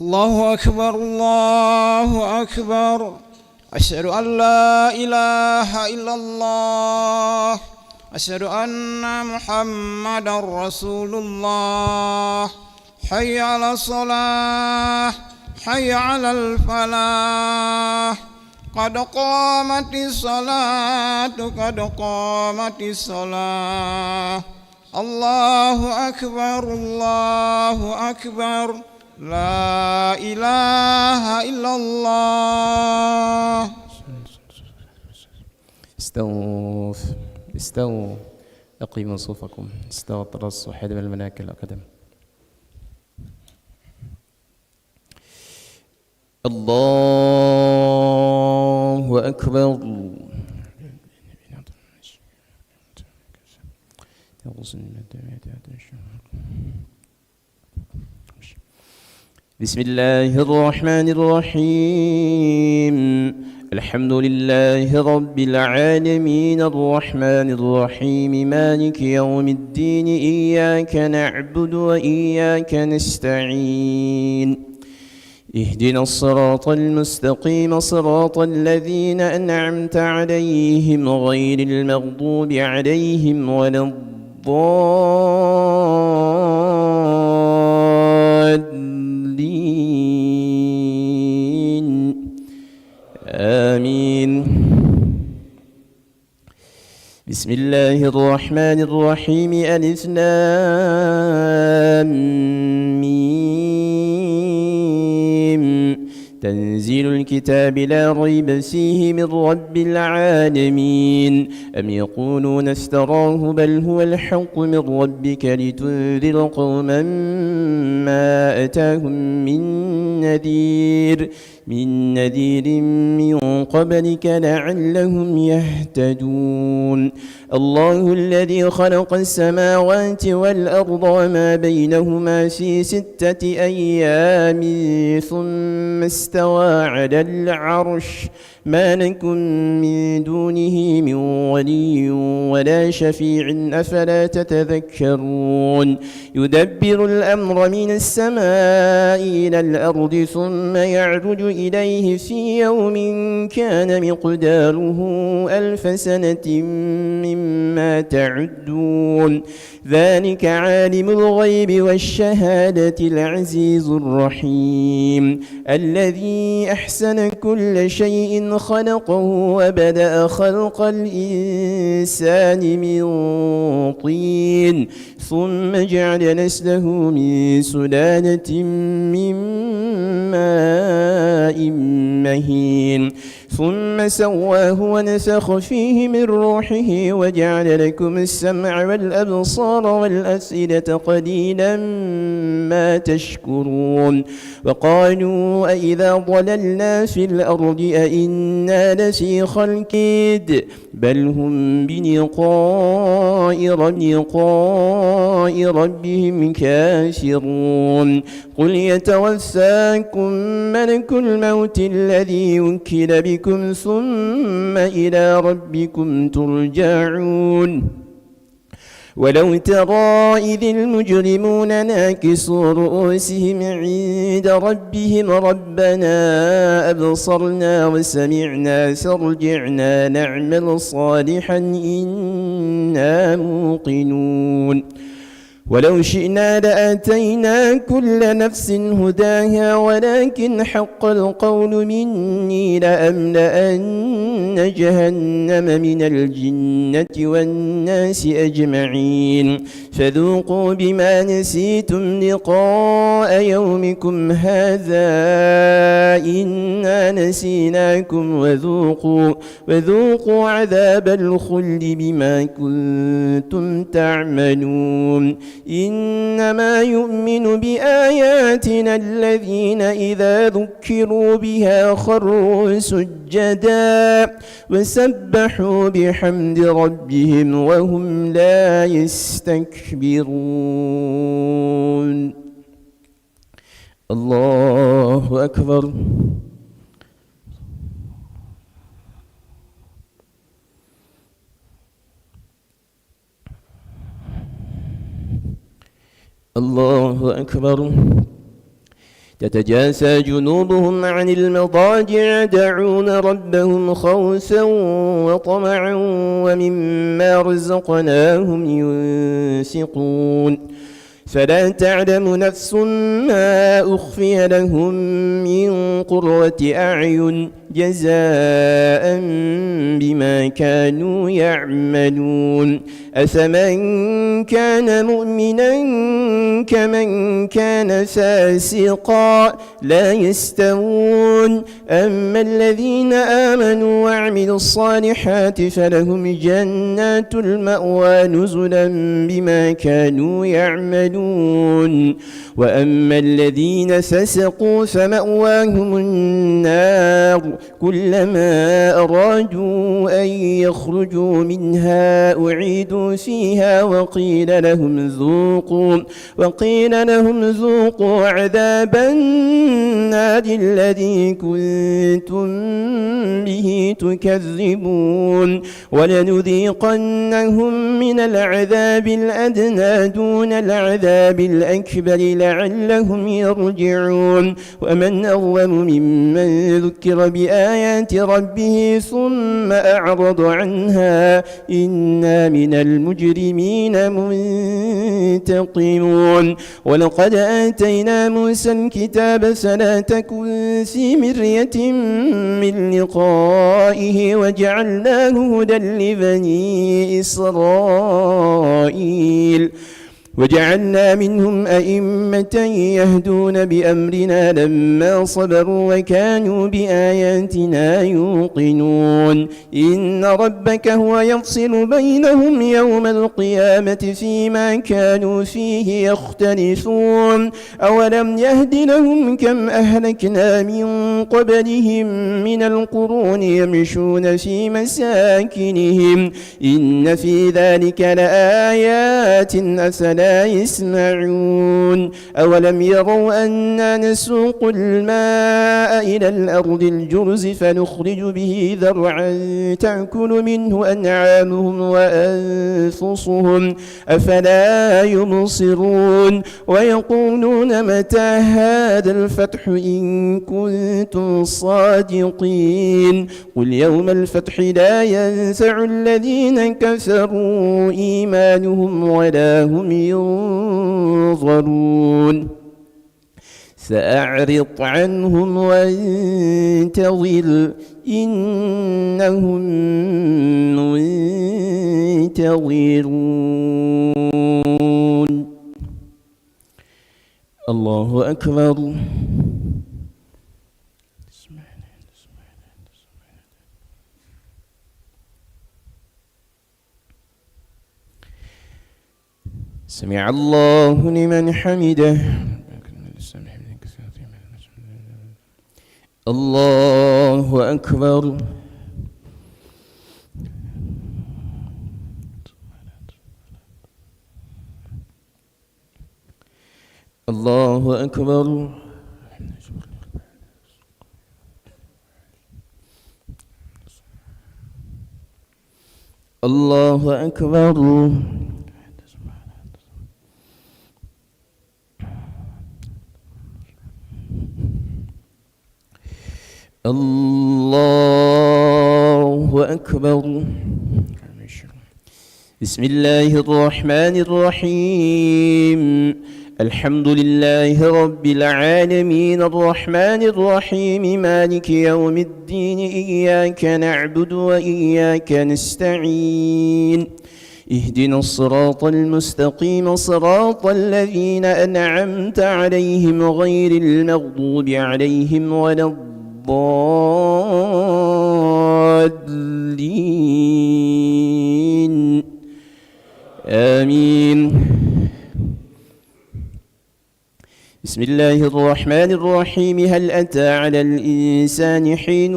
الله أكبر الله أكبر. أشهد أن لا إله إلا الله. أشهد أن محمدا رسول الله. حي على الصلاة حي على الفلاح. قد قامت الصلاة قد قامت الصلاة. الله أكبر الله أكبر. لا إله إلا الله. استووا أقيموا صفوفكم. استووا ترصوا حدب المناكب الأقدم. الله أكبر. بسم الله الرحمن الرحيم. الحمد لله رب العالمين الرحمن الرحيم مالك يوم الدين إياك نعبد وإياك نستعين. اهدنا الصراط المستقيم صراط الذين أنعمت عليهم غير المغضوب عليهم ولا الضالين آمين. بسم الله الرحمن الرحيم. ألف لام ميم. تنزيل الكتاب لا ريب فيه من رب العالمين. أم يقولون افتراه بل هو الحق من ربك لتنذر قوما ما أتاهم من نذير من قبلك لعلهم يهتدون. الله الذي خلق السماوات والأرض وما بينهما في 6 أيام ثم استوى على العرش. ما لكم من دونه من ولي ولا شفيع أفلا تتذكرون. يدبر الأمر من السماء إلى الأرض ثم يعرج إليه في يوم كان مقداره 1000 سنة مما تعدون. ذلك عالم الغيب والشهادة العزيز الرحيم الذي أحسن كل شيء خلقه وبدأ خلق الإنسان من طين ثم جعل نسله من سلالة من ماء مهين ثم سواه ونفخ فيه من روحه وجعل لكم السمع والأبصار والأفئدة قليلا ما تشكرون. وقالوا أإذا ضللنا في الأرض أإنا لفي خلق جديد بل هم بلقاء ربهم كافرون. قل يتوفاكم ملك الموت الذي وكل بكم ثم إلى ربكم ترجعون. ولو ترى إذ المجرمون ناكسوا رؤوسهم عند ربهم ربنا أبصرنا وسمعنا فارجعنا نعمل صالحا إنا موقنون. ولو شئنا لآتينا كل نفس هداها ولكن حق القول مني لأملأن جهنم من الجنة والناس أجمعين. فذوقوا بما نسيتم لقاء يومكم هذا إنا نسيناكم وذوقوا عذاب الخلد بما كنتم تعملون. إنما يؤمن بآياتنا الذين إذا ذكروا بها خروا سجدا وسبحوا بحمد ربهم وهم لا يستكبرون. الله أكبر. الله أكبر. تتجافى جنوبهم عن المضاجع يدعون ربهم خوفا وطمعا ومما رزقناهم ينفقون فلا تعلم نفس ما أخفي لهم من قرة أعين جزاء بما كانوا يعملون أفمن كان مؤمنا كمن كان فاسقا لا يستوون أما الذين آمنوا وعملوا الصالحات فلهم جنات المأوى نزلا بما كانوا يعملون وأما الذين فسقوا فمأواهم النار كلما أرادوا أن يخرجوا منها أعيدوا فيها وقيل لهم ذوقوا عذاب النار الذي كنتم به تكذبون ولنذيقنهم من العذاب الأدنى دون العذاب الأكبر لعلهم يرجعون ومن أظلم ممن ذكر بآيات ربه ثم أعرض عنها إنا من المجرمين منتقمون ولقد آتينا موسى الكتاب فلا تكن في مرية من لقائه وجعلناه هدى لبني إسرائيل وجعلنا منهم أئمة يهدون بأمرنا لما صبروا وكانوا بآياتنا يوقنون إن ربك هو يفصل بينهم يوم القيامة فيما كانوا فيه يختلفون أولم يهد لهم كم أهلكنا من قبلهم من القرون يمشون في مساكنهم إن في ذلك لآيات أفلا يسمعون أولم يروا أنا نسوق الماء إلى الأرض الجرز فنخرج به ذرعا تأكل منه أنعامهم وأنفسهم أفلا يبصرون ويقولون متى هذا الفتح إن كنتم صادقين قل يوم الفتح لا ينفع الذين كفروا إيمانهم ولا هم ينظرون فأعرض عنهم وانتظر إنهم منتظرون الله أكبر سمع الله لمن حمده الله أكبر الله أكبر الله أكبر الله أكبر بسم الله الرحمن الرحيم الحمد لله رب العالمين الرحمن الرحيم مالك يوم الدين إياك نعبد وإياك نستعين اهدنا الصراط المستقيم صراط الذين أنعمت عليهم غير المغضوب عليهم ولا الضالين آمين بسم الله الرحمن الرحيم هل أتى على الإنسان حين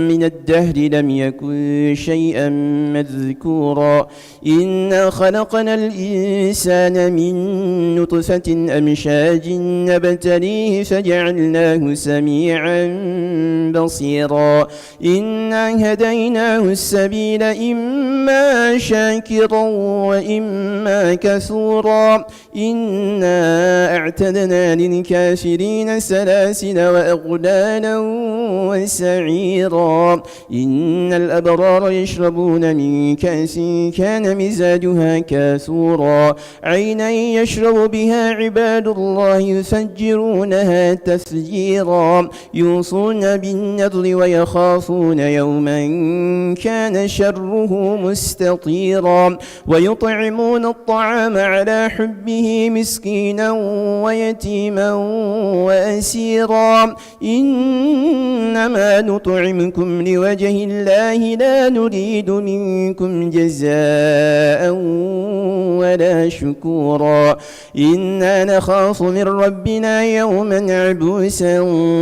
من الدهر لم يكن شيئا مذكورا إنا خلقنا الإنسان من نطفة أمشاج نبتليه فجعلناه سميعا بصيرا إنا هديناه السبيل إما شاكرا وإما كفورا إنا أعتدنا للكافرين سلاسل وأغلالا وسعيرا إن الأبرار يشربون من كأس كان مزاجها كافورا عينا يشرب بها عباد الله يفجرونها تفجيرا يوصون بالنذر ويخافون يوما كان شره مستطيرا ويطعمون الطعام على حبه مسكينا ويتيما وأسيرا إنما نطعمكم لوجه الله لا نريد منكم جزاء ولا شكورا إنا نخاف من ربنا يوما عبوسا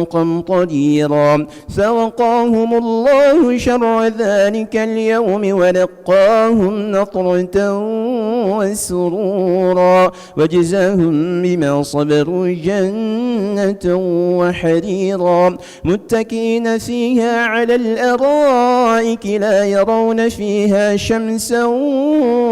قمطريرا فوقاهم الله شر ذلك اليوم ولقاهم نطرة وسرورا وجزاهم بما صبروا جنة وحريرا متكئين فيها على الأرائك لا يرون فيها شمسا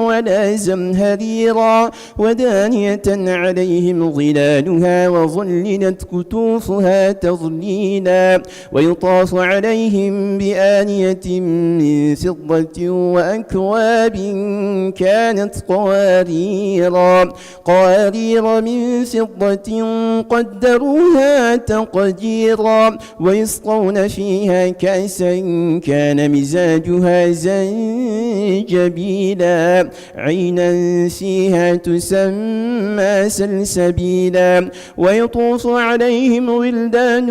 ولا زمهريرا ودانية عليهم ظلالها وظللت كتوفها تظليلا ويطاف عليهم بآنية من فضة وأكواب كانت قوارير من فضة قدروها تقديرا ويسقون فيها كأسا كان مزاجها زنجبيلا عينا فيها تسمى سلسبيلا ويطوف عليهم ولدان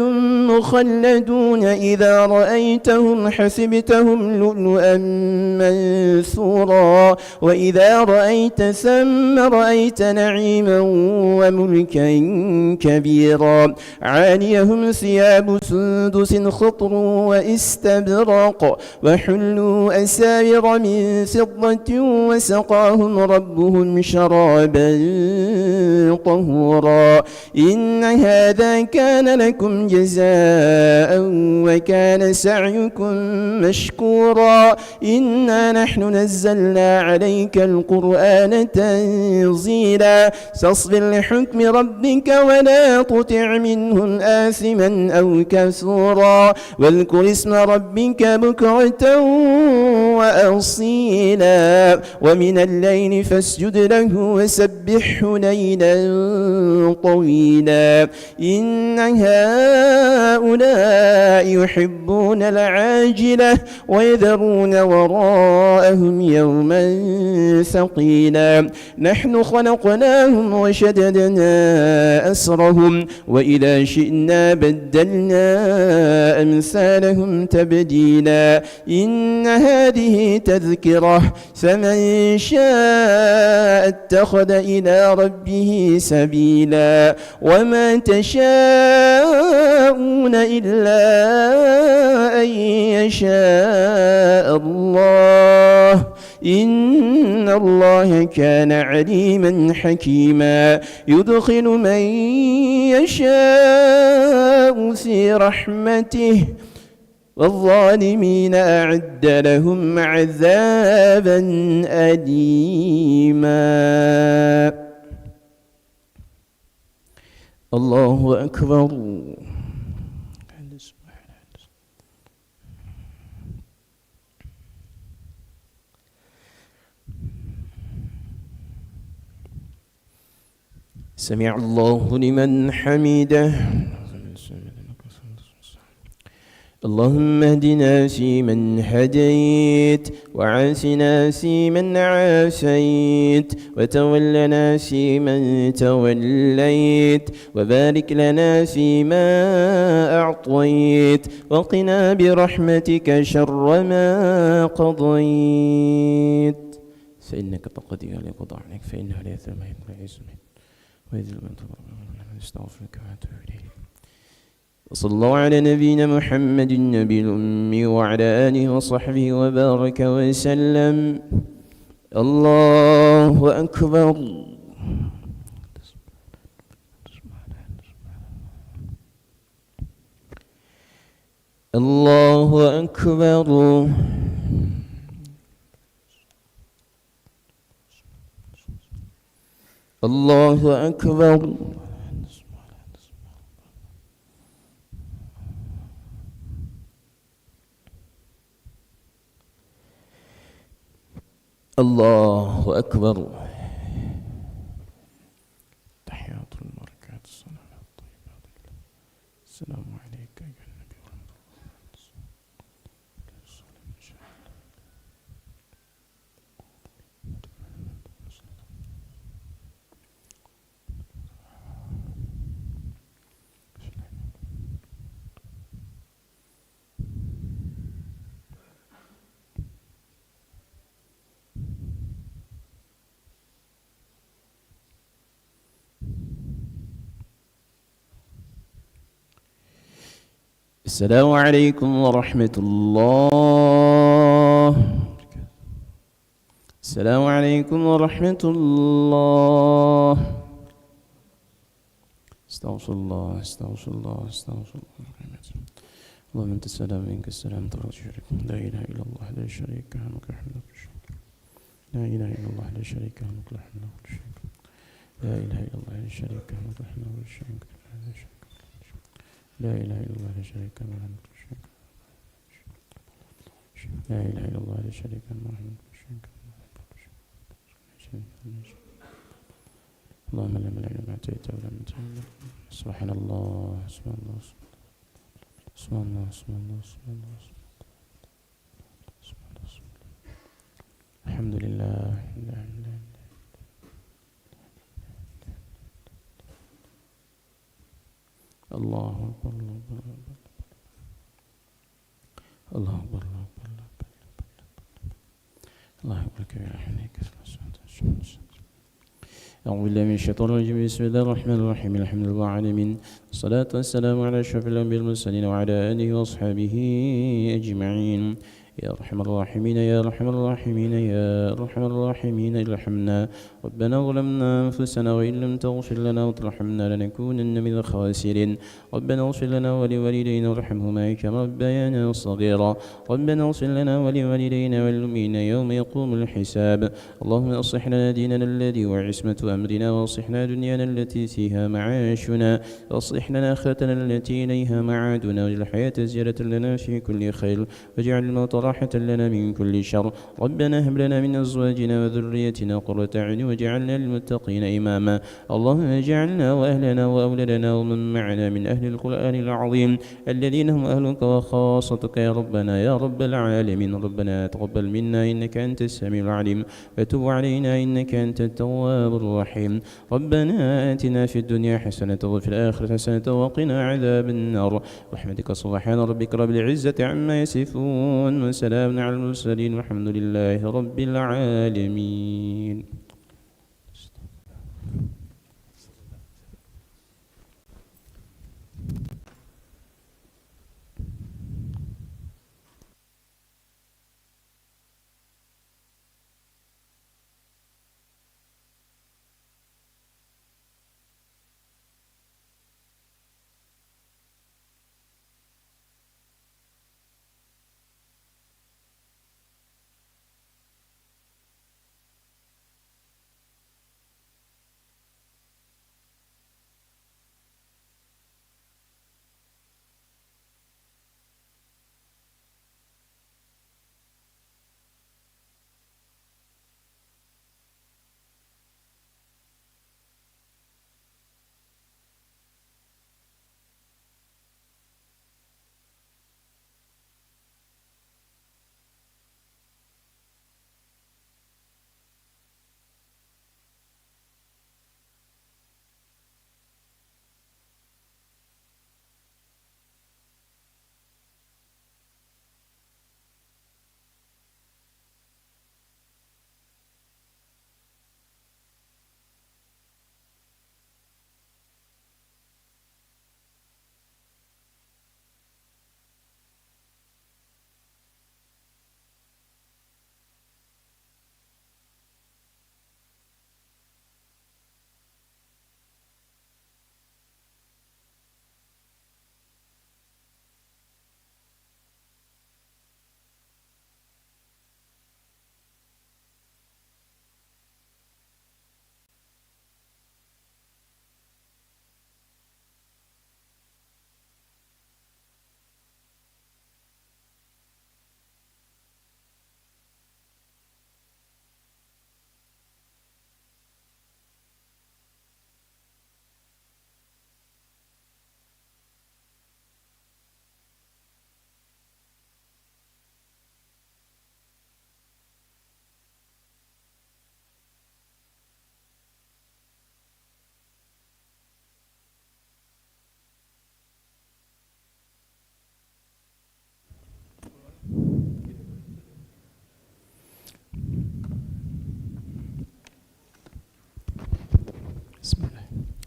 مخلدون إذا رأيتهم حسبتهم لؤلؤا منثورا وإذا رأيت ثم رأيت نعيما وملكا كبيرا عاليهم ثياب سندس خضر واستبرق وحلوا أساور من فضة وسقاهم ربهم شرابا طهورا إن هذا كان لكم جزاء وكان سعيكم مشكورا إنا نحن نزلنا عليك القرآن تنزيلا فاصبر لحكم ربك ولا تطع منهم آثما أو كفورا واذكر اسم ربك بكرة وأصيلا ومن الليل فاسجد له وسبحه ليلا طويلا إن هؤلاء يحبون العاجلة ويذرون وراءهم يوما ثقيلا نحن خلقناهم وشددنا أسرهم وإذا شئنا بدلنا أمثالهم تبديلا إن هذه تذكرة فمن شاء اتخذ إلى ربه سبيلا وما تشاءون إلا أن يشاء الله إن الله كان عليما حكيما يدخل من يشاء في رحمته والظالمين أعد لهم عذابا أليما الله أكبر سمع الله لمن حمده اللهم اهدنا فيمن هديت وعافنا فيمن عافيت وتولنا فيمن توليت وبارك لنا فيما أعطيت وقنا برحمتك شر ما قضيت فإنك تقضي ولا يقضى عليك فإنه لا يثم من يعز منك ويذل من نستغفرك ونتوب إليك وصلى الله على نبينا محمد النبي الأمي وعلى آله وصحبه وبارك وسلم الله أكبر الله أكبر الله أكبر الله أكبر. تحيات البركات الصلاة الطيبات السلام عليك أيها النبي ورحمة السلام عليكم ورحمة الله. السلام عليكم ورحمة الله. استغفر الله استغفر الله استغفر الله. اللهم أنت السلام منك السلام تبارك شريك لا إله إلا الله لا شريك له لك الحمد لا إله إلا الله لا شريك له لك الحمد لا إله إلا الله لا شريك له لك الحمد لا إله إلا الله لا شريك له لا إله إلا الله لا شريك له اللهم لا مانع لما أعطيت ولا مانع سبحان الله سبحان الله سبحان الله سبحان الله سبحان الله سبحان الله الحمد لله الله أكبر الله أكبر الله أكبر الله أكبر كبير حنيك أعوذ بالله من الشيطان الرجيم بسم الله الرحمن الرحيم الحمد لله العالمين الصلاة والسلام على أشرف الأنبياء والمرسلين وعلى آله وأصحابه أجمعين يا أرحم الراحمين يا أرحم الراحمين يا أرحم الراحمين ارحمنا ربنا ظلمنا أنفسنا وإن لم تغفر لنا وترحمنا لنكونن من الخاسرين ربنا اغفر لنا ولوالدينا وارحمهما كما ربيانا صغيرا ربنا اغفر لنا ولوالدينا والمؤمنين يوم يقوم الحساب اللهم أصلح لنا ديننا الذي هو عصمة أمرنا وأصلحنا دنيانا التي فيها معاشنا وأصلح لنا آخرتنا التي إليها معادنا واجعل الحياة زيادة لنا في كل خير واجعل الموت راحة لنا من كل شر ربنا هب لنا من أزواجنا وذريتنا قرة أعين واجعلنا للمتقين إماما اللهم اجعلنا وأهلنا وأولادنا ومن معنا من أهل القرآن العظيم الذين هم أهلك وخاصتك يا ربنا يا رب العالمين ربنا تقبل منا إنك أنت السميع العليم وتب علينا إنك أنت التواب الرحيم ربنا آتنا في الدنيا حسنة وفي الآخرة حسنة وقنا عذاب النار رحمتك سبحان ربك رب العزة عما يصفون وسلام على المرسلين والحمد لله رب العالمين.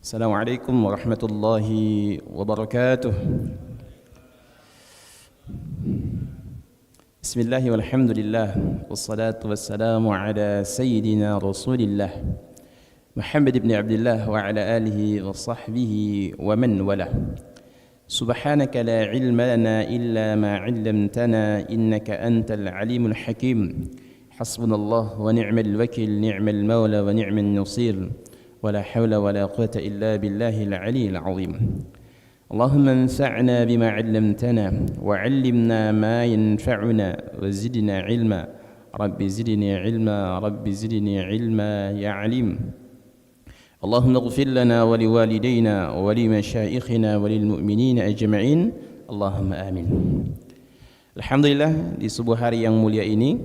Assalamualaikum warahmatullahi wabarakatuh. Bismillah walhamdulillah wassalatu wassalamu ala sayyidina Rasulillah Muhammad ibn Abdullah wa ala alihi wa sahbihi wa man wala. Subhanaka la ilma lana illa ma 'allamtana innaka antal alimul hakim. Hasbunallah wa ni'mal wakil, ni'mal maula wa ni'man nasir. ولا حول ولا قوة إلا بالله العلي العظيم. اللهم انفعنا بما علمتنا وعلمنا ما ينفعنا وزدنا علما. رب زدني علما، رب زدني علما يا عليم. اللهم اغفر لنا ولوالدينا ولمشايخنا وللمؤمنين أجمعين. اللهم آمين. Alhamdulillah, di sebuah hari yang mulia ini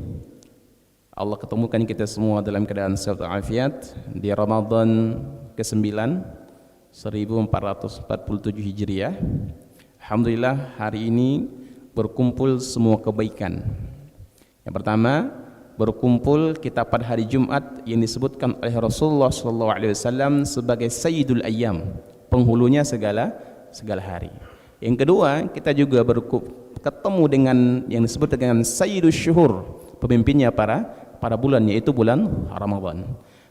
Allah ketemukan kita semua dalam keadaan sehat walafiat di Ramadan ke-9 1447 Hijriah. Alhamdulillah, hari ini berkumpul semua kebaikan. Yang pertama, berkumpul kita pada hari Jumat yang disebutkan oleh Rasulullah SAW sebagai Sayyidul Ayyam, penghulunya segala hari. Yang kedua, kita juga ketemu dengan yang disebut dengan Sayyidul Syuhur, pemimpinnya para bulan, yaitu bulan Ramadan.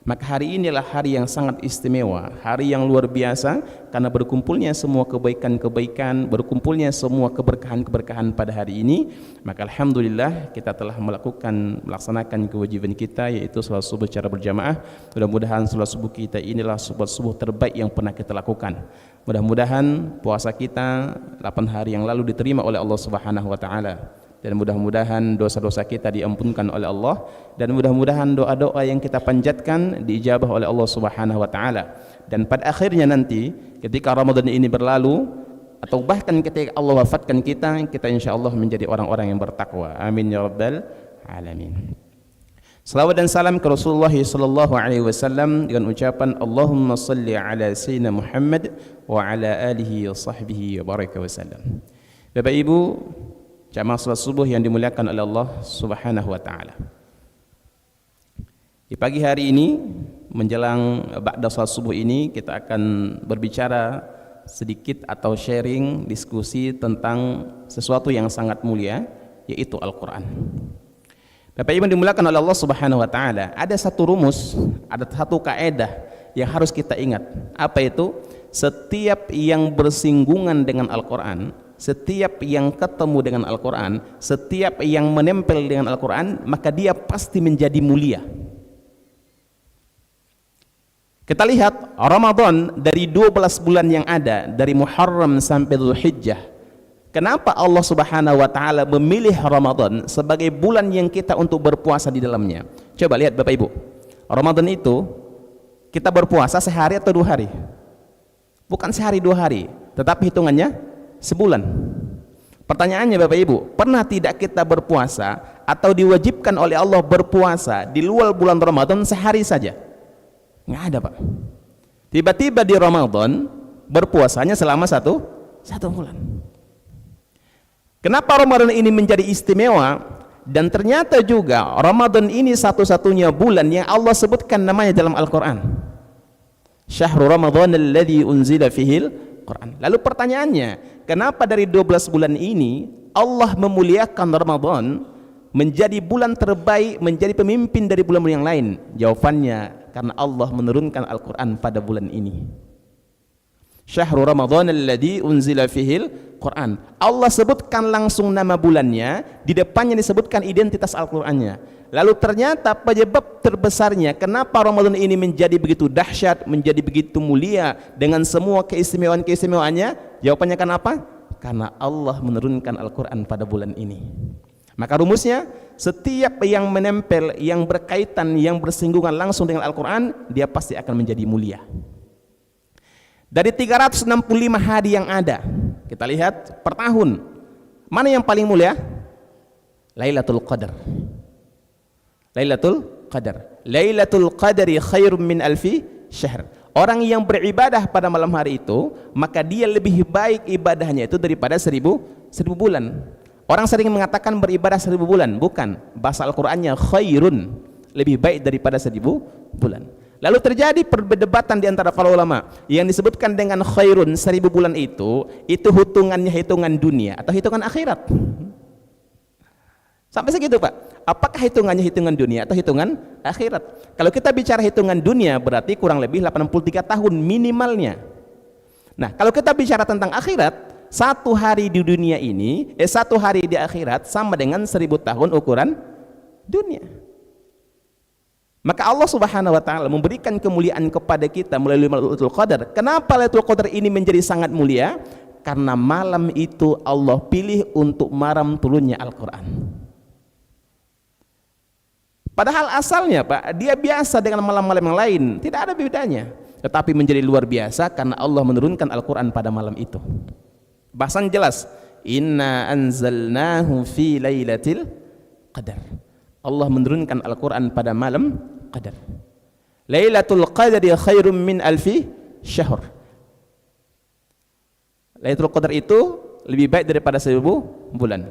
Maka hari ini adalah hari yang sangat istimewa, hari yang luar biasa, karena berkumpulnya semua kebaikan-kebaikan, berkumpulnya semua keberkahan-keberkahan pada hari ini. Maka alhamdulillah kita telah melaksanakan kewajiban kita, yaitu salat subuh secara berjamaah. Mudah-mudahan salat subuh kita inilah salat subuh terbaik yang pernah kita lakukan. Mudah-mudahan puasa kita 8 hari yang lalu diterima oleh Allah Subhanahu wa taala. Dan mudah-mudahan dosa-dosa kita diampunkan oleh Allah, dan mudah-mudahan doa-doa yang kita panjatkan diijabah oleh Allah Subhanahu wa taala. Dan pada akhirnya nanti ketika Ramadan ini berlalu atau bahkan ketika Allah wafatkan kita insyaallah menjadi orang-orang yang bertakwa. Amin ya rabbal alamin. Salawat dan salam ke Rasulullah sallallahu alaihi wasallam dengan ucapan Allahumma salli ala sayyidina Muhammad wa ala alihi wa sahbihi wa baraka wasallam. Bapak Ibu jamaah salat subuh yang dimuliakan oleh Allah Subhanahu wa taala. Di pagi hari ini menjelang ba'da salat subuh ini kita akan berbicara sedikit atau sharing diskusi tentang sesuatu yang sangat mulia, yaitu Al-Qur'an. Bapak Ibu dimuliakan oleh Allah Subhanahu wa taala, ada satu rumus, ada satu kaidah yang harus kita ingat. Apa itu? Setiap yang bersinggungan dengan Al-Qur'an, setiap yang ketemu dengan Al-Quran, setiap yang menempel dengan Al-Quran, maka dia pasti menjadi mulia. Kita lihat Ramadan dari 12 bulan yang ada, dari Muharram sampai Dzulhijjah. Kenapa Allah Subhanahu wa taala memilih Ramadan sebagai bulan yang kita untuk berpuasa di dalamnya? Coba lihat Bapak Ibu. Ramadan itu kita berpuasa sehari atau 2 hari? Bukan sehari 2 hari, tetapi hitungannya sebulan. Pertanyaannya Bapak Ibu, pernah tidak kita berpuasa atau diwajibkan oleh Allah berpuasa di luar bulan Ramadan sehari saja? Nggak ada Pak. Tiba-tiba di Ramadan berpuasanya selama satu bulan. Kenapa Ramadan ini menjadi istimewa? Dan ternyata juga Ramadan ini satu-satunya bulan yang Allah sebutkan namanya dalam Al-Quran. Syahrul Ramadan alladzi unzila fihil Quran. Lalu pertanyaannya, kenapa dari 12 bulan ini Allah memuliakan Ramadan menjadi bulan terbaik, menjadi pemimpin dari bulan-bulan yang lain? Jawabannya, karena Allah menurunkan Al-Quran pada bulan ini. Syahrul Ramadan alladzi unzila fihil Quran. Allah sebutkan langsung nama bulannya, di depannya disebutkan identitas Al-Qur'annya. Lalu ternyata penyebab terbesarnya kenapa Ramadan ini menjadi begitu dahsyat, menjadi begitu mulia dengan semua keistimewaan-keistimewaannya? Jawabannya kenapa? Karena Allah menurunkan Al-Quran pada bulan ini. Maka rumusnya, setiap yang menempel, yang berkaitan, yang bersinggungan langsung dengan Al-Quran, dia pasti akan menjadi mulia. Dari 365 hari yang ada, kita lihat per tahun, mana yang paling mulia? Lailatul Qadar. Lailatul Qadar. Lailatul Qadari khairum min alfi syahr. Orang yang beribadah pada malam hari itu, maka dia lebih baik ibadahnya itu daripada 1000 bulan. Orang sering mengatakan beribadah 1000 bulan, bukan. Bahasa Al-Qur'annya khairun, lebih baik daripada 1000 bulan. Lalu terjadi perdebatan di antara para ulama. Yang disebutkan dengan khairun 1000 bulan itu hitungannya hitungan dunia atau hitungan akhirat. Sampai segitu Pak. Apakah hitungannya hitungan dunia atau hitungan akhirat? Kalau kita bicara hitungan dunia berarti kurang lebih 83 tahun minimalnya. Nah, kalau kita bicara tentang akhirat, satu hari di dunia ini, satu hari di akhirat sama dengan 1000 tahun ukuran dunia. Maka Allah Subhanahu wa taala memberikan kemuliaan kepada kita melalui Lailatul Qadar. Kenapa Lailatul Qadar ini menjadi sangat mulia? Karena malam itu Allah pilih untuk malam turunnya Al-Qur'an. Padahal asalnya Pak, dia biasa dengan malam-malam yang lain, tidak ada bedanya. Tetapi menjadi luar biasa karena Allah menurunkan Al-Qur'an pada malam itu. Bahasan jelas, inna anzalnahu fi lailatul qadar. Allah menurunkan Al-Qur'an pada malam Qadar. Lailatul Qadri khairum min alfi syahr. Lailatul Qadar itu lebih baik daripada 1000 bulan.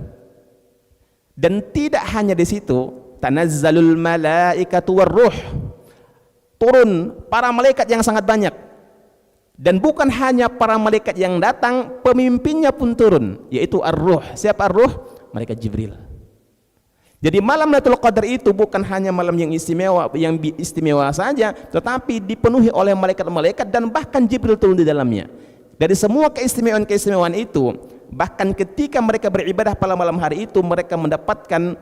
Dan tidak hanya di situ, tanazzalul malaikatu warruh. Turun para malaikat yang sangat banyak. Dan bukan hanya para malaikat yang datang, pemimpinnya pun turun, yaitu ar-ruh. Siapa ar-ruh? Malaikat Jibril. Jadi malam Lailatul Qadar itu bukan hanya malam yang istimewa saja, tetapi dipenuhi oleh malaikat-malaikat dan bahkan Jibril turun di dalamnya. Dari semua keistimewaan itu, bahkan ketika mereka beribadah pada malam hari itu, mereka mendapatkan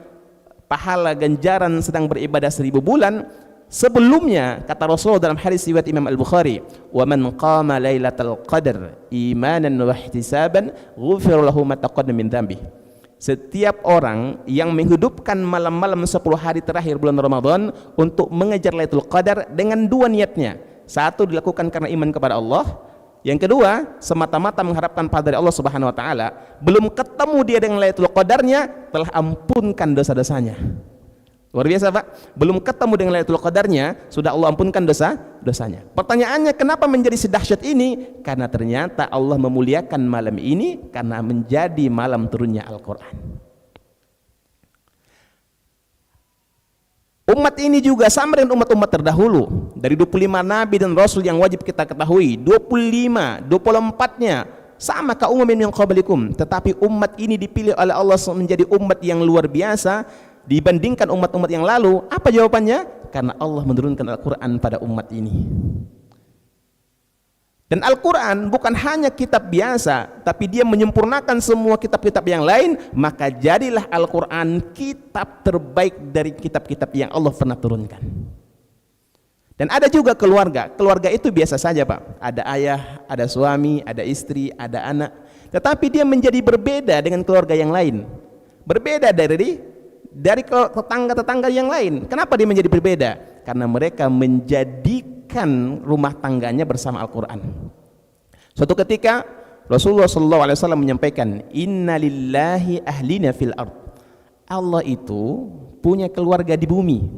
pahala ganjaran sedang beribadah 1000 bulan. Sebelumnya kata Rasulullah dalam hadis riwayat Imam Al-Bukhari, "Wa man qama lailatal qadar imanan wa ihtisaban, ghufira lahu ma taqaddama min dhanbihi." Setiap orang yang menghidupkan malam-malam 10 hari terakhir bulan Ramadan untuk mengejar Lailatul Qadar dengan dua niatnya. Satu, dilakukan karena iman kepada Allah. Yang kedua, semata-mata mengharapkan pahala dari Allah Subhanahu wa taala. Belum ketemu dia dengan Lailatul Qadarnya, telah ampunkan dosa-dosanya. Luar biasa Pak. Belum ketemu dengan Lailatul Qadarnya, sudah Allah ampunkan dosanya. Pertanyaannya, kenapa menjadi sedahsyat ini? Karena ternyata Allah memuliakan malam ini karena menjadi malam turunnya Al-Quran. Umat ini juga sama dengan umat-umat terdahulu. Dari 25 Nabi dan Rasul yang wajib kita ketahui, 24-nya sama ka umamin yang qablikum. Tetapi umat ini dipilih oleh Allah menjadi umat yang luar biasa dibandingkan umat-umat yang lalu. Apa jawabannya? Karena Allah menurunkan Al-Quran pada umat ini. Dan Al-Quran bukan hanya kitab biasa, tapi dia menyempurnakan semua kitab-kitab yang lain. Maka jadilah Al-Quran kitab terbaik dari kitab-kitab yang Allah pernah turunkan. Dan ada juga keluarga. Keluarga itu biasa saja Pak. Ada ayah, ada suami, ada istri, ada anak. Tetapi dia menjadi berbeda dengan keluarga yang lain. Berbeda dari tetangga-tetangga yang lain. Kenapa dia menjadi berbeda? Karena mereka menjadikan rumah tangganya bersama Al-Quran. Suatu ketika Rasulullah SAW menyampaikan, Inna lillahi ahlina fil ard. Allah itu punya keluarga di bumi.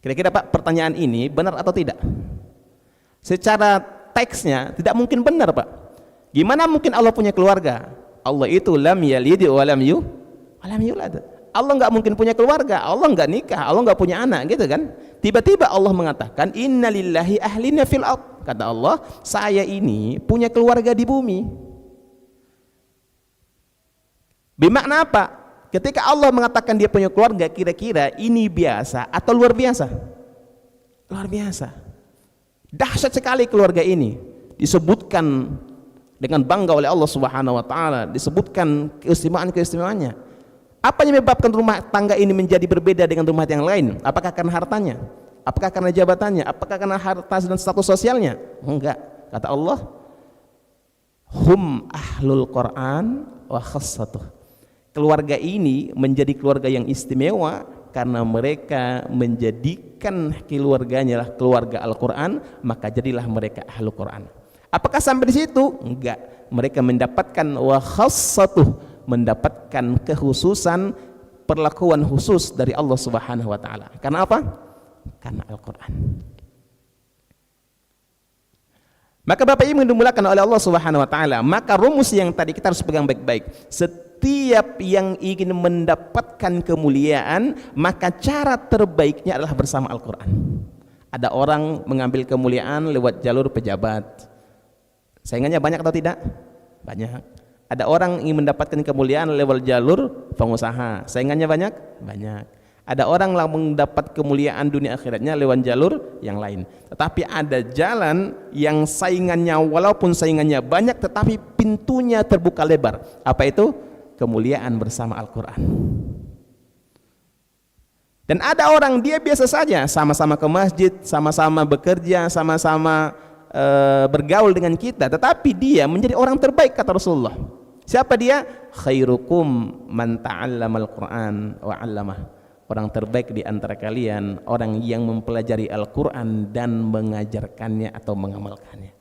Kira-kira Pak, pertanyaan ini benar atau tidak? Secara teksnya tidak mungkin benar Pak. Gimana mungkin Allah punya keluarga? Allah itu lam yalid wa lam yulad. Allah nggak mungkin punya keluarga, Allah nggak nikah, Allah nggak punya anak, gitu kan? Tiba-tiba Allah mengatakan, Inna lillahi ahlina fil ard. Kata Allah, saya ini punya keluarga di bumi. Bermakna apa? Ketika Allah mengatakan dia punya keluarga, kira-kira ini biasa atau luar biasa? Luar biasa. Dahsyat sekali keluarga ini. Disebutkan dengan bangga oleh Allah Subhanahu wa taala, disebutkan keistimewaan-keistimewaannya. Apa yang menyebabkan rumah tangga ini menjadi berbeda dengan rumah yang lain? Apakah karena hartanya? Apakah karena jabatannya? Apakah karena harta dan status sosialnya? Enggak. Kata Allah, hum ahlul Quran wa khassatuh. Keluarga ini menjadi keluarga yang istimewa karena mereka menjadikan keluarganya lah keluarga Al-Quran, maka jadilah mereka ahlul Quran. Apakah sampai di situ? Enggak. Mereka mendapatkan wa khassatuh, mendapatkan kekhususan, perlakuan khusus dari Allah Subhanahu wa taala. Karena apa? Karena Al-Qur'an. Maka Bapak Ibu yang dimulakan oleh Allah Subhanahu wa taala, maka rumus yang tadi kita harus pegang baik-baik. Setiap yang ingin mendapatkan kemuliaan, maka cara terbaiknya adalah bersama Al-Qur'an. Ada orang mengambil kemuliaan lewat jalur pejabat. Saingannya banyak atau tidak? Banyak. Ada orang ingin mendapatkan kemuliaan lewat jalur pengusaha. Saingannya banyak? Banyak. Ada orang yang mendapat kemuliaan dunia akhiratnya lewat jalur yang lain. Tetapi ada jalan yang saingannya, walaupun saingannya banyak, tetapi pintunya terbuka lebar. Apa itu? Kemuliaan bersama Al-Quran. Dan ada orang dia biasa saja, sama-sama ke masjid, sama-sama bekerja, sama-sama bergaul dengan kita, tetapi dia menjadi orang terbaik kata Rasulullah. Siapa dia? Khairukum man ta'allamal Qur'an wa 'allamah. Orang terbaik di antara kalian orang yang mempelajari Al-Quran dan mengajarkannya atau mengamalkannya.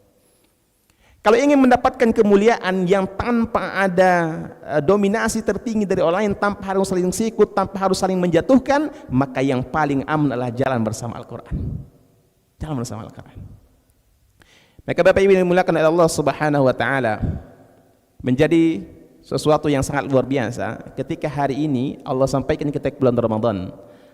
Kalau ingin mendapatkan kemuliaan yang tanpa ada dominasi tertinggi dari orang lain, tanpa harus saling sikut, tanpa harus saling menjatuhkan, maka yang paling aman adalah jalan bersama Al-Quran. Jalan bersama Al-Quran. Maka Bapak Ibu yang dimuliakan oleh Allah Subhanahu wa taala, menjadi sesuatu yang sangat luar biasa ketika hari ini Allah sampaikan kita ke bulan Ramadan.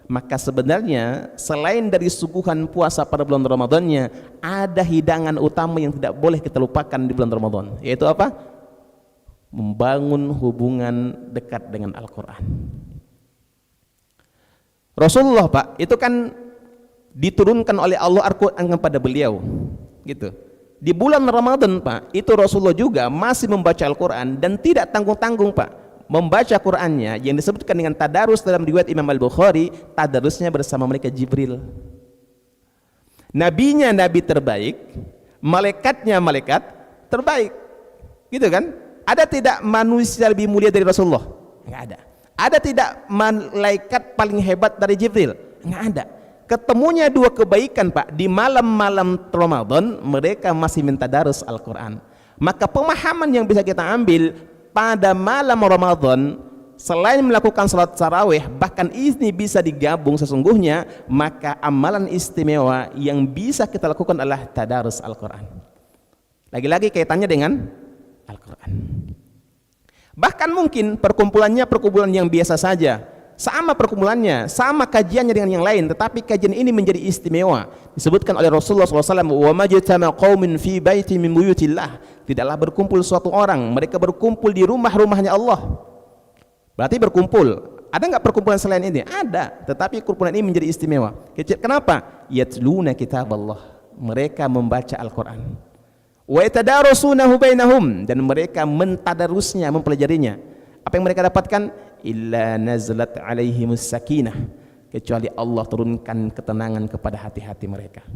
Maka sebenarnya selain dari suguhan puasa pada bulan Ramadannya, ada hidangan utama yang tidak boleh kita lupakan di bulan Ramadan, yaitu apa? Membangun hubungan dekat dengan Al-Quran. Rasulullah Pak, itu kan diturunkan oleh Allah Al-Quran kepada beliau, gitu. Di bulan Ramadan Pak, itu Rasulullah juga masih membaca Al-Quran dan tidak tanggung-tanggung Pak. Membaca Qurannya yang disebutkan dengan tadarus dalam riwayat Imam Al-Bukhari, tadarusnya bersama malaikat Jibril. Nabinya nabi terbaik, malaikatnya malaikat terbaik. Gitu kan? Ada tidak manusia lebih mulia dari Rasulullah? Enggak ada. Ada tidak malaikat paling hebat dari Jibril? Enggak ada. Ketemunya dua kebaikan Pak, di malam-malam Ramadan mereka masih minta darus Al-Quran. Maka pemahaman yang bisa kita ambil pada malam Ramadan, selain melakukan salat tarawih, bahkan ini bisa digabung sesungguhnya, maka amalan istimewa yang bisa kita lakukan adalah tadarus Al-Quran. Lagi-lagi kaitannya dengan Al-Quran. Bahkan mungkin perkumpulannya perkumpulan yang biasa saja, sama perkumpulannya, sama kajiannya dengan yang lain, tetapi kajian ini menjadi istimewa. Disebutkan oleh Rasulullah SAW, wa majtama qaumin fi baiti min buyutillah. Tidaklah berkumpul suatu orang, mereka berkumpul di rumah-rumahnya Allah. Berarti berkumpul. Ada enggak perkumpulan selain ini? Ada, tetapi kumpulan ini menjadi istimewa. Kenapa? Yatluna kitab Allah. Mereka membaca Al-Quran. Wa yatadarasunahu bainahum, dan mereka mentadarusnya, mempelajarinya. Apa yang mereka dapatkan? Illa nazlat alaihimus sakinah, kecuali Allah turunkan ketenangan kepada hati-hati mereka.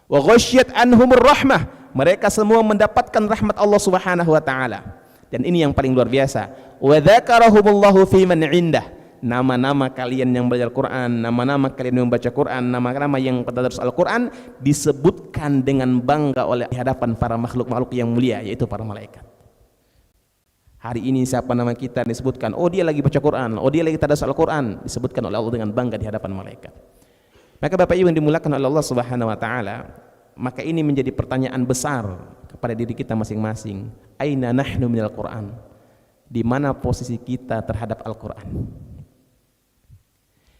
Wa ghasyiyat anhumur rahmah, mereka semua mendapatkan rahmat Allah Subhanahu wa taala. Dan ini yang paling luar biasa. Wa dzakarahumullahu fi man indah, nama-nama kalian yang belajar Quran, nama-nama kalian yang membaca Quran, nama-nama yang tadarus Al-Quran disebutkan dengan bangga oleh hadapan para makhluk-makhluk yang mulia, yaitu para malaikat. Hari ini siapa nama kita disebutkan, oh dia lagi baca Quran, oh dia lagi tadarus Al-Quran, disebutkan oleh Allah dengan bangga di hadapan malaikat. Maka Bapak Ibu yang dimuliakan oleh Allah Subhanahu wa taala, maka ini menjadi pertanyaan besar kepada diri kita masing-masing. Aina nahnu minal Quran? Di mana posisi kita terhadap Al-Quran?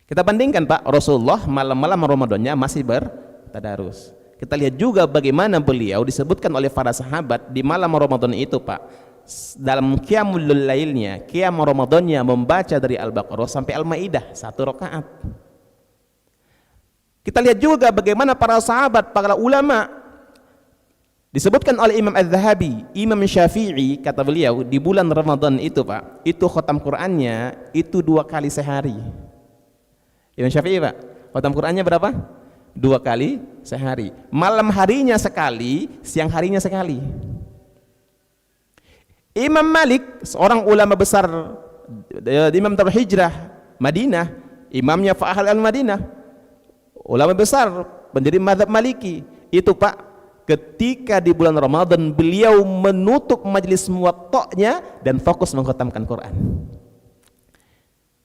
Kita bandingkan Pak, Rasulullah malam-malam Ramadannya masih bertadarus. Kita lihat juga bagaimana beliau disebutkan oleh para sahabat di malam Ramadan itu Pak, dalam qiyamul lailnya, qiyam Ramadannya membaca dari Al-Baqarah sampai Al-Maidah 1 rakaat. Kita lihat juga bagaimana para sahabat, para ulama, disebutkan oleh Imam Az-Zahabi, Imam Syafi'i, kata beliau di bulan Ramadan itu Pak, itu khatam Qur'annya itu 2 kali sehari. Imam Syafi'i Pak, khatam Qur'annya berapa? 2 kali sehari. Malam harinya sekali, siang harinya sekali. Imam Malik, seorang ulama besar, Imam Darul Hijrah Madinah, imamnya Fa'ahal al-Madinah, ulama besar pendiri mazhab Maliki, itu Pak, ketika di bulan Ramadan beliau menutup majelis muwatta'nya dan fokus mengkhatamkan Quran.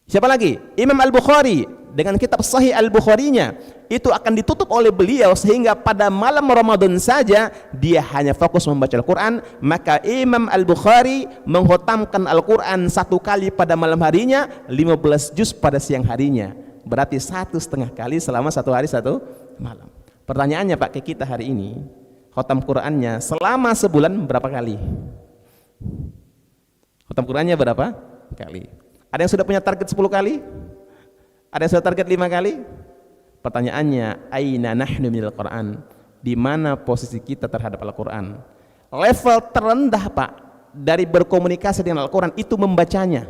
Siapa lagi? Imam Al-Bukhari dengan kitab Sahih Al-Bukharinya itu akan ditutup oleh beliau sehingga pada malam Ramadan saja dia hanya fokus membaca Al-Quran. Maka Imam Al-Bukhari mengkhatamkan Al-Quran 1 kali pada malam harinya, 15 juz pada siang harinya. Berarti 1,5 kali selama 1 hari 1 malam. Pertanyaannya Pak ke kita hari ini, khatam Qur'annya selama sebulan berapa kali? Khatam Qur'annya berapa kali? Ada yang sudah punya target 10 kali? Ada yang sudah target 5 kali? Pertanyaannya, aina nahnu minal Qur'an? Di mana posisi kita terhadap Al-Qur'an? Level terendah Pak dari berkomunikasi dengan Al-Qur'an itu membacanya.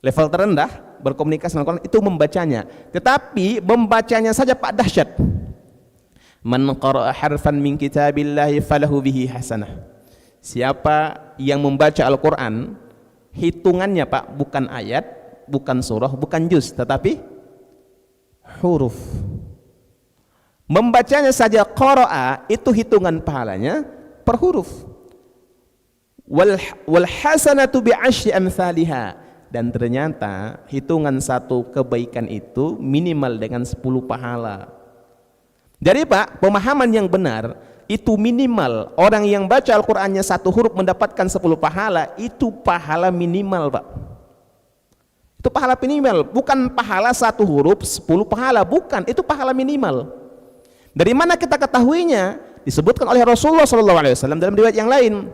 Level terendah berkomunikasi dengan Al-Qur'an itu membacanya. Tetapi membacanya saja Pak dahsyat. Man qara'a harfan min kitabillahi falahu bihi hasanah. Siapa yang membaca Al-Qur'an, hitungannya Pak bukan ayat, bukan surah, bukan juz, tetapi huruf. Membacanya saja qara'a itu hitungan pahalanya per huruf. Wal hasanatu bi asyri amsalha, dan ternyata hitungan satu kebaikan itu minimal dengan 10 pahala. Jadi Pak, pemahaman yang benar itu minimal orang yang baca Al-Qur'annya 1 huruf mendapatkan 10 pahala, itu pahala minimal Pak. Itu pahala minimal, bukan pahala 1 huruf 10 pahala, bukan, itu pahala minimal. Dari mana kita ketahuinya? Disebutkan oleh Rasulullah SAW dalam riwayat yang lain.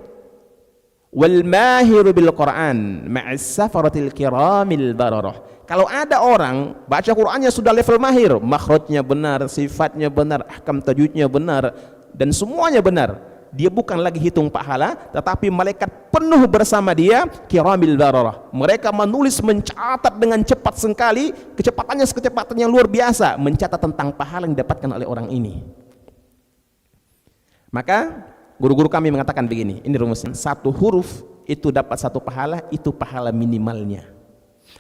Wal mahiru bil Qur'an ma'as safaratil kiramil bararah. Kalau ada orang baca Qur'annya sudah level mahir, makhrajnya benar, sifatnya benar, ahkam tajwidnya benar, dan semuanya benar, dia bukan lagi hitung pahala, tetapi malaikat penuh bersama dia, kiramil bararah. Mereka menulis, mencatat dengan cepat sekali, kecepatannya kecepatan yang luar biasa, mencatat tentang pahala yang didapatkan oleh orang ini. Maka guru-guru kami mengatakan begini, ini rumusnya, 1 huruf itu dapat 1 pahala, itu pahala minimalnya.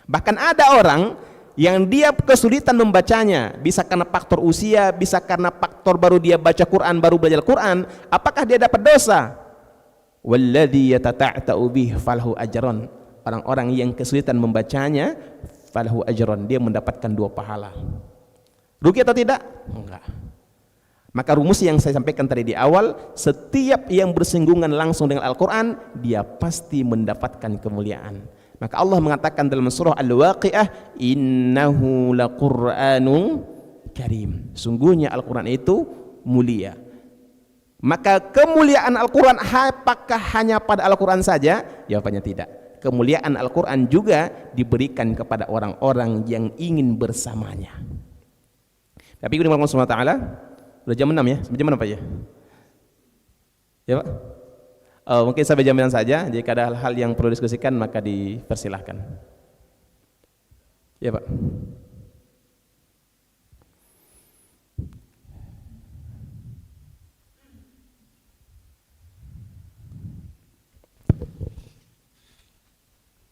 Bahkan ada orang yang dia kesulitan membacanya, bisa karena faktor usia, bisa karena faktor baru dia baca Quran, baru belajar Quran, apakah dia dapat dosa? Walladzi yatata'ta'u bih falahu ajran. Orang-orang yang kesulitan membacanya, falahu ajran, dia mendapatkan 2 pahala. Rugi atau tidak? Enggak. Maka rumus yang saya sampaikan tadi di awal, setiap yang bersinggungan langsung dengan Al-Qur'an, dia pasti mendapatkan kemuliaan. Maka Allah mengatakan dalam surah Al-Waqi'ah, innahu laqur'anun karim. Sungguhnya Al-Quran itu mulia. Maka kemuliaan Al-Quran apakah hanya pada Al-Quran saja? Jawabannya tidak. Kemuliaan Al-Quran juga diberikan kepada orang-orang yang ingin bersamanya. Tapi Allah SWT, udah jam 6 ya? Sampai jam 6 apa ya? Ya Pak? Mungkin sampai jam 9 saja. Jika ada hal-hal yang perlu diskusikan maka dipersilahkan. Ya Pak.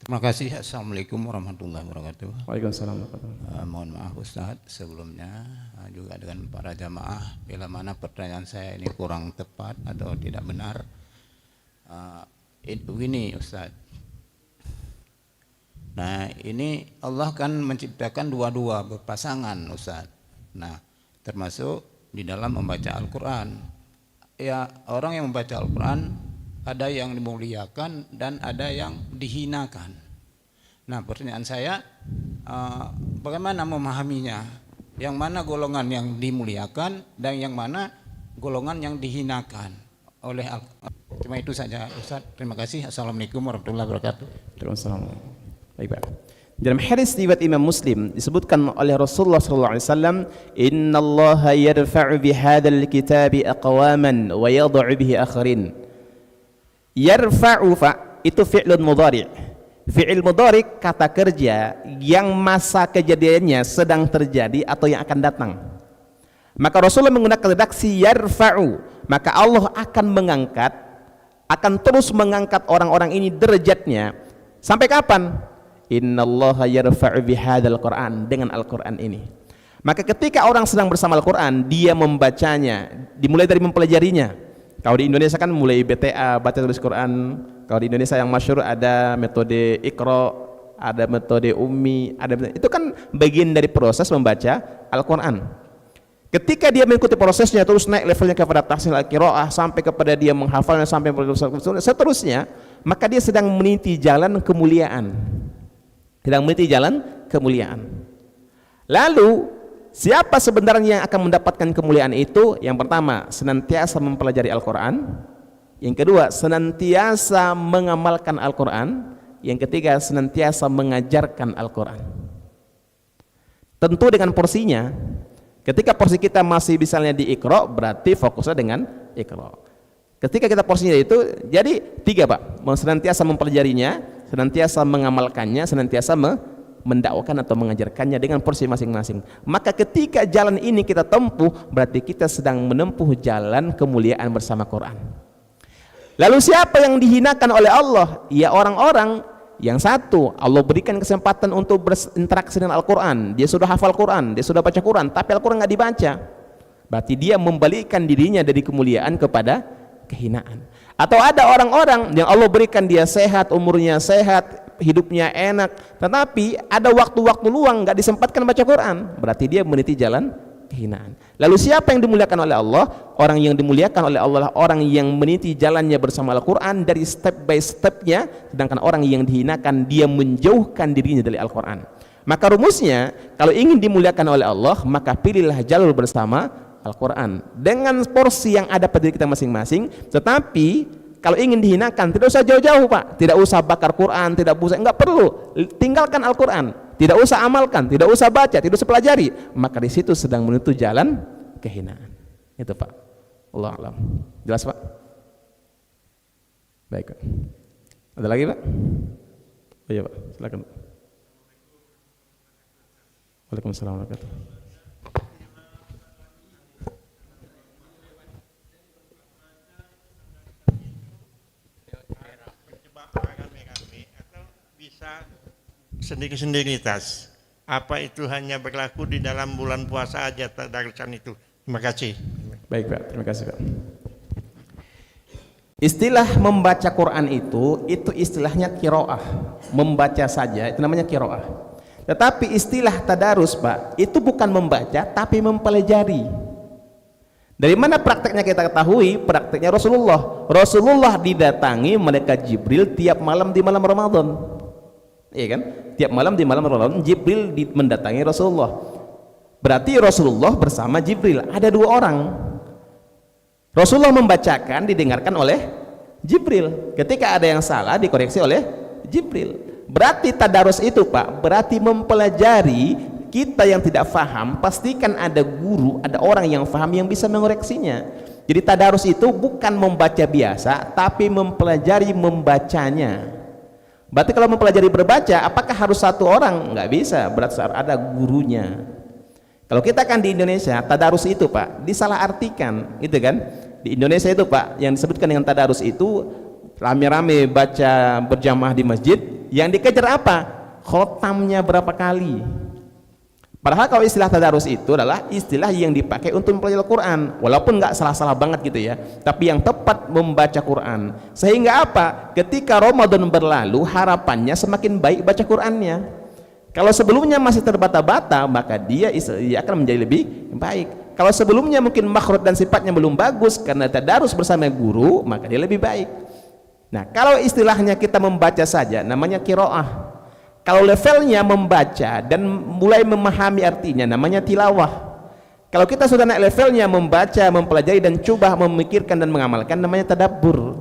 Terima kasih. Assalamualaikum warahmatullahi wabarakatuh. Waalaikumsalam warahmatullahi wabarakatuh. Mohon maaf Ustaz sebelumnya juga dengan para jamaah bila mana pertanyaan saya ini kurang tepat atau tidak benar. Ini Ustaz. Nah ini Allah kan menciptakan dua-dua berpasangan Ustaz. Nah termasuk di dalam membaca Al-Quran. Ya orang yang membaca Al-Quran ada yang dimuliakan dan ada yang dihinakan. Nah pertanyaan saya bagaimana memahaminya? Yang mana golongan yang dimuliakan dan yang mana golongan yang dihinakan oleh Al-Quran? Cuma itu saja Ustaz. Terima kasih. Assalamualaikum warahmatullahi wabarakatuh. Waalaikumsalam. Baik Pak. Dalam hadis riwayat Imam Muslim disebutkan oleh Rasulullah SAW, innallaha yarfa'u bihadzal kitabi aqwaman wa yad'u bihi akharin. Yarfa'u fa itu fi'lun mudhari'. Fi'il mudhari' kata kerja yang masa kejadiannya sedang terjadi atau yang akan datang. Maka Rasulullah menggunakan redaksi yarfa'u, maka Allah akan mengangkat, akan terus mengangkat orang-orang ini derajatnya sampai kapan? Innallaha yarfa'u bihadzal Qur'an, dengan Al-Qur'an ini. Maka ketika orang sedang bersama Al-Qur'an, dia membacanya, dimulai dari mempelajarinya. Kalau di Indonesia kan mulai BTA, baca tulis Quran. Kalau di Indonesia yang masyhur ada metode Iqra, ada metode Ummi, itu kan bagian dari proses membaca Al-Qur'an. Ketika dia mengikuti prosesnya terus naik levelnya kepada tahsin al-qiraah sampai kepada dia menghafalnya sampai seterusnya, maka dia sedang meniti jalan kemuliaan. Sedang meniti jalan kemuliaan. Lalu siapa sebenarnya yang akan mendapatkan kemuliaan itu? Yang pertama, senantiasa mempelajari Al-Quran. Yang kedua, senantiasa mengamalkan Al-Quran. Yang ketiga, senantiasa mengajarkan Al-Quran. Tentu dengan porsinya. Ketika porsi kita masih misalnya di Iqra, berarti fokusnya dengan Iqra. Ketika kita porsinya itu, jadi 3 Pak, senantiasa mempelajarinya, senantiasa mengamalkannya, senantiasa mendakwakan atau mengajarkannya dengan porsi masing-masing. Maka ketika jalan ini kita tempuh, berarti kita sedang menempuh jalan kemuliaan bersama Quran. Lalu siapa yang dihinakan oleh Allah? Ya orang-orang yang satu, Allah berikan kesempatan untuk berinteraksi dengan Al-Quran. Dia sudah hafal Quran, dia sudah baca Quran, tapi Al-Quran nggak dibaca. Berarti dia membalikkan dirinya dari kemuliaan kepada kehinaan. Atau ada orang-orang yang Allah berikan dia sehat, umurnya sehat, hidupnya enak, tetapi ada waktu-waktu luang nggak disempatkan baca Quran, berarti dia meniti jalan kehinaan. Lalu siapa yang dimuliakan oleh Allah? Orang yang dimuliakan oleh Allah orang yang meniti jalannya bersama Al-Quran dari step by stepnya, sedangkan orang yang dihinakan dia menjauhkan dirinya dari Al-Quran. Maka rumusnya, kalau ingin dimuliakan oleh Allah, maka pilihlah jalur bersama Al-Quran dengan porsi yang ada pada diri kita masing-masing. Tetapi kalau ingin dihinakan, tidak usah jauh-jauh Pak, tidak usah bakar Quran, tidak usah, enggak perlu, tinggalkan Al-Quran, tidak usah amalkan, tidak usah baca, tidak usah pelajari, maka di situ sedang menuju jalan kehinaan. Itu Pak. Allah alam. Jelas Pak? Baik Pak. Ada lagi Pak? Oh iya Pak, silakan. Waalaikumsalam warahmatullahi wabarakatuh. Sendiri-sendiri tas. Apa itu hanya berlaku di dalam bulan puasa aja tadarusan itu? Terima kasih. Baik Pak, terima kasih Pak. Istilah membaca Quran itu istilahnya qiraah, membaca saja itu namanya qiraah. Tetapi istilah tadarus Pak, itu bukan membaca tapi mempelajari. Dari mana prakteknya kita ketahui? Prakteknya Rasulullah. Rasulullah didatangi malaikat Jibril tiap malam di malam Ramadan. Iya kan? Tiap malam di malam Ramadan Jibril mendatangi Rasulullah. Berarti Rasulullah bersama Jibril, ada 2 orang. Rasulullah membacakan, didengarkan oleh Jibril. Ketika ada yang salah dikoreksi oleh Jibril. Berarti tadarus itu Pak, berarti mempelajari. Kita yang tidak faham, pastikan ada guru, ada orang yang faham yang bisa mengoreksinya. Jadi tadarus itu bukan membaca biasa, tapi mempelajari membacanya. Berarti kalau mempelajari berbaca, apakah harus 1 orang? Nggak bisa, berarti ada gurunya. Kalau kita kan di Indonesia, tadarus itu Pak, disalahartikan, gitu kan? Di Indonesia itu Pak, yang disebutkan dengan tadarus itu rame-rame baca berjamaah di masjid, yang dikejar apa? Khotamnya berapa kali? Padahal kalau istilah tadarus itu adalah istilah yang dipakai untuk mempelajari Al-Quran, walaupun nggak salah-salah banget gitu ya, tapi yang tepat membaca Quran. Sehingga apa? Ketika Ramadan berlalu, harapannya semakin baik baca Qurannya. Kalau sebelumnya masih terbata-bata, maka dia akan menjadi lebih baik. Kalau sebelumnya mungkin makhraj dan sifatnya belum bagus karena tadarus bersama guru, maka dia lebih baik. Nah, kalau istilahnya kita membaca saja, namanya qiraah. Kalau levelnya membaca dan mulai memahami artinya, namanya tilawah. Kalau kita sudah naik levelnya membaca, mempelajari dan coba memikirkan dan mengamalkan, namanya tadabbur.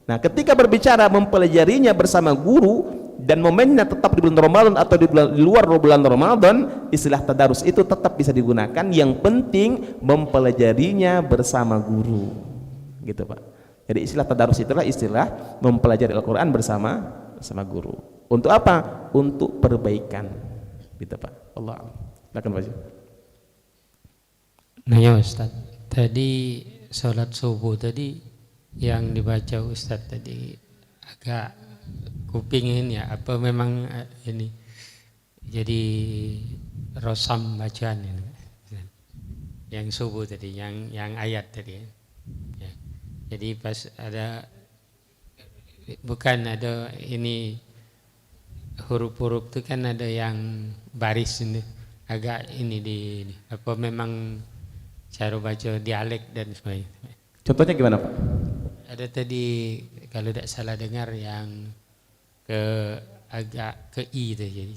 Nah, ketika berbicara mempelajarinya bersama guru dan momennya tetap di bulan Ramadan atau di luar bulan Ramadan, istilah tadarus itu tetap bisa digunakan. Yang penting mempelajarinya bersama guru, gitu Pak. Jadi istilah tadarus itulah istilah mempelajari Al-Quran bersama guru. Untuk apa? Untuk perbaikan, gitu Pak. Allah. Silakan Pak. Nah ya Ustaz, tadi sholat subuh tadi yang dibaca Ustaz tadi agak kupingin ya, apa memang ini jadi rosam bacaan ini yang subuh tadi, yang ayat tadi ya. Jadi pas ada, bukan ada ini huruf-huruf itu kan ada yang baris ini agak ini di apa memang cara baca dialek dan sebagainya. Contohnya gimana Pak? Ada tadi kalau tidak salah dengar yang ke agak ke i itu jadi.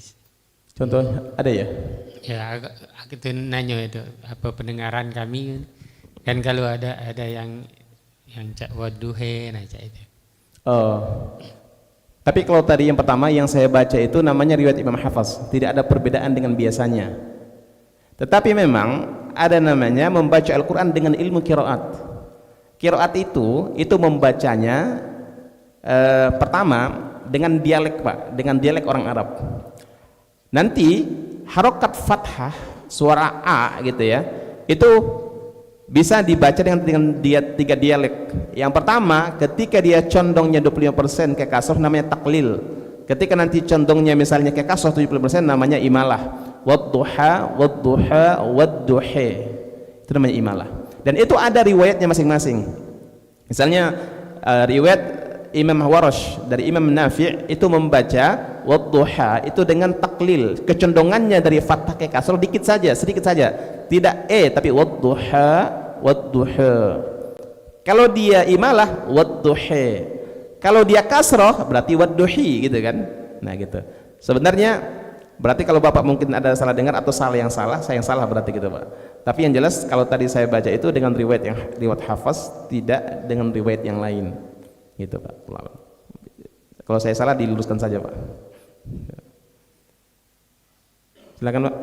Contoh ada ya? Ya itu nanya itu apa pendengaran kami kan kalau ada yang cak waduhe nah cak itu. Oh. Tapi kalau tadi yang pertama yang saya baca itu namanya riwayat Imam Hafaz, tidak ada perbedaan dengan biasanya. Tetapi memang ada namanya membaca Al-Quran dengan ilmu qiraat. Qiraat itu membacanya pertama dengan dialek Pak, dengan dialek orang Arab. Nanti harokat fathah suara A gitu ya, itu bisa dibaca dengan tiga dialek. Yang pertama ketika dia condongnya 25% ke kasroh namanya taklil. Ketika nanti condongnya misalnya ke kasroh 70% namanya imalah. Wadduha wadduha wadduhe, itu namanya imalah. Dan itu ada riwayatnya masing-masing. Misalnya riwayat Imam Warash dari Imam Nafi' itu membaca wadduha itu dengan taklil, kecondongannya dari fathah ke kasroh sedikit saja, tidak tapi wadduha wadduha. Kalau dia imalah wadduhe, kalau dia kasroh berarti wadduhi gitu kan. Nah gitu. Sebenarnya berarti kalau Bapak mungkin ada salah dengar atau saya yang salah berarti gitu Pak. Tapi yang jelas kalau tadi saya baca itu dengan riwayat Hafaz, tidak dengan riwayat yang lain. Gitu Pak. Kalau saya salah diluruskan saja Pak. Silakan Pak.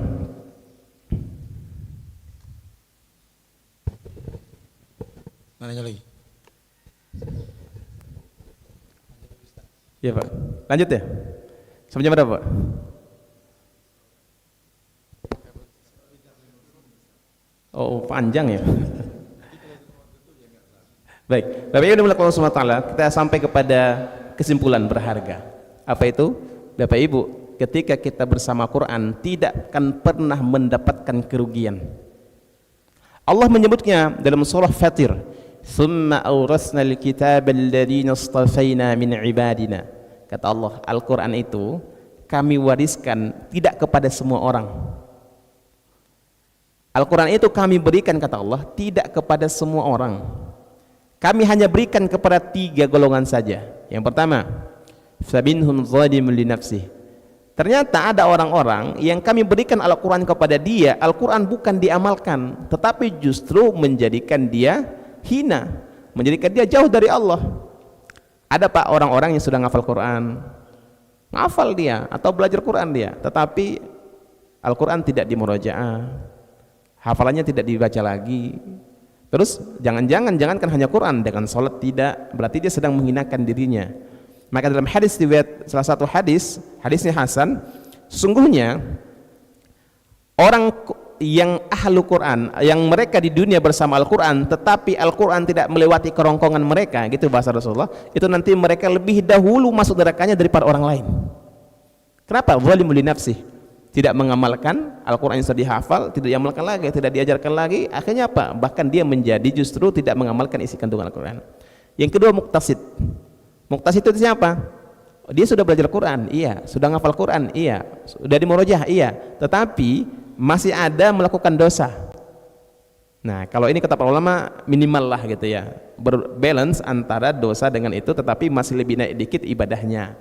Nanya lagi. Iya Pak. Lanjut ya. Sampai jam berapa Pak? Oh panjang ya. Baik, Bapak Ibu dimulakan Allah SWT, kita sampai kepada kesimpulan berharga. Apa itu? Bapak Ibu, ketika kita bersama Quran tidak akan pernah mendapatkan kerugian. Allah menyebutnya dalam surah Fatir, "Tsumma awrasna al-kitaba alladziina istafaina min ibadina." Kata Allah, Al-Quran itu kami wariskan tidak kepada semua orang. Al-Quran itu kami berikan, kata Allah, tidak kepada semua orang. Kami hanya berikan kepada 3 golongan saja. Yang pertama, faminhum zalimun li nafsihi. Ternyata ada orang-orang yang kami berikan Al-Quran kepada dia, Al-Quran bukan diamalkan, tetapi justru menjadikan dia hina, menjadikan dia jauh dari Allah. Ada Pak orang-orang yang sudah ngafal Quran, ngafal dia atau belajar Quran dia, tetapi Al-Quran tidak dimurojaah, hafalannya tidak dibaca lagi. Terus jangankan hanya Quran, dengan sholat tidak, berarti dia sedang menghinakan dirinya. Maka dalam hadis riwayat salah satu hadisnya Hasan, sesungguhnya orang yang ahlu Quran, yang mereka di dunia bersama Al-Quran, tetapi Al-Quran tidak melewati kerongkongan mereka, gitu bahasa Rasulullah, itu nanti mereka lebih dahulu masuk nerakanya daripada orang lain. Kenapa? Zalimun li nafsihi, tidak mengamalkan Al-Quran yang sudah dihafal, tidak diamalkan lagi, tidak diajarkan lagi, akhirnya apa? Bahkan dia menjadi justru tidak mengamalkan isi kandungan Al-Quran. Yang kedua, muktasid. Muktasid itu siapa? Dia sudah belajar Quran, iya, sudah ngafal Quran, iya, sudah dimurojah, iya, tetapi masih ada melakukan dosa. Nah, kalau ini kata para ulama minimal lah gitu ya, berbalance antara dosa dengan itu, tetapi masih lebih naik dikit ibadahnya.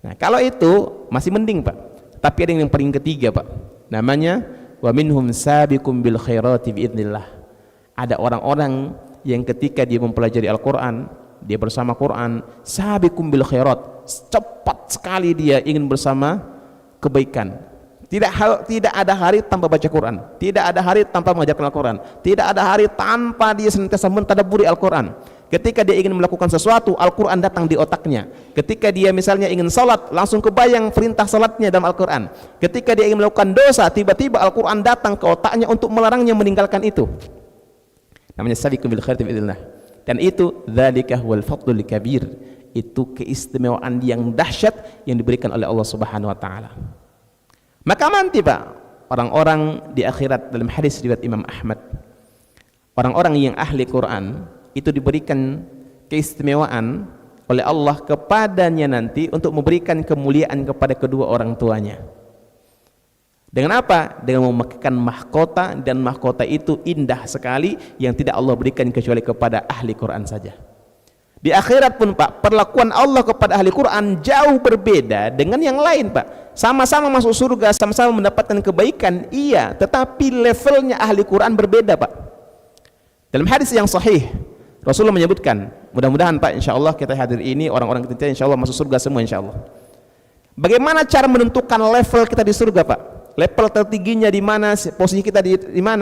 Nah, kalau itu masih mending Pak. Tapi ada yang paling ketiga Pak, namanya wa minhum sabiqum bil khairati biidznillah. Ada orang-orang yang ketika dia mempelajari Al-Quran, dia bersama Quran, sabiqum bil khairat, cepat sekali dia ingin bersama kebaikan. Tidak ada hari tanpa baca Quran, tidak ada hari tanpa mengajarkan Al-Quran, tidak ada hari tanpa dia senantiasa mentadabburi Al-Quran. Ketika dia ingin melakukan sesuatu, Al-Quran datang di otaknya. Ketika dia misalnya ingin salat, langsung kebayang perintah salatnya dalam Al-Quran. Ketika dia ingin melakukan dosa, tiba-tiba Al-Quran datang ke otaknya untuk melarangnya meninggalkan itu. Namanya sabiqum bil khairati biidznillah. Dan itu dzalika huwal fadlul kabir. Itu keistimewaan yang dahsyat yang diberikan oleh Allah Subhanahu wa taala. Maka nanti Pak, orang-orang di akhirat dalam hadis riwayat Imam Ahmad, orang-orang yang ahli Quran itu diberikan keistimewaan oleh Allah kepadanya nanti untuk memberikan kemuliaan kepada kedua orang tuanya. Dengan apa? Dengan memakaikan mahkota, dan mahkota itu indah sekali yang tidak Allah berikan kecuali kepada ahli Quran saja. Di akhirat pun Pak, perlakuan Allah kepada ahli Quran jauh berbeda dengan yang lain Pak. sama-sama masuk surga, sama-sama mendapatkan kebaikan, iya, tetapi levelnya ahli Quran berbeda, Pak. Dalam hadis yang sahih, Rasulullah menyebutkan, mudah-mudahan Pak, insya Allah kita hadir ini, orang-orang kita insya Allah masuk surga semua insya Allah. Bagaimana cara menentukan level kita di surga, Pak? Level tertingginya di mana, posisi kita di mana?